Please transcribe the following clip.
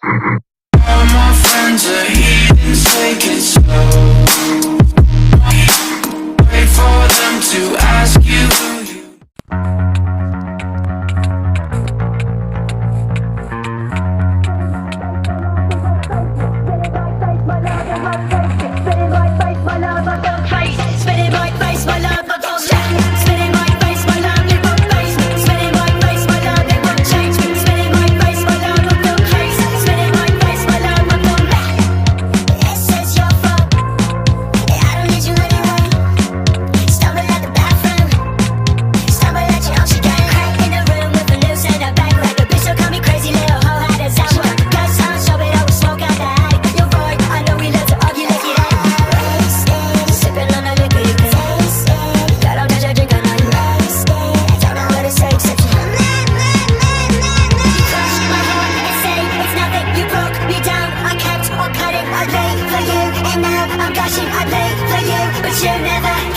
All my friends are heathens, take it slow. Wait for them to ask you who you. I lay for you, and now I'm gushing. I lay for you, but you never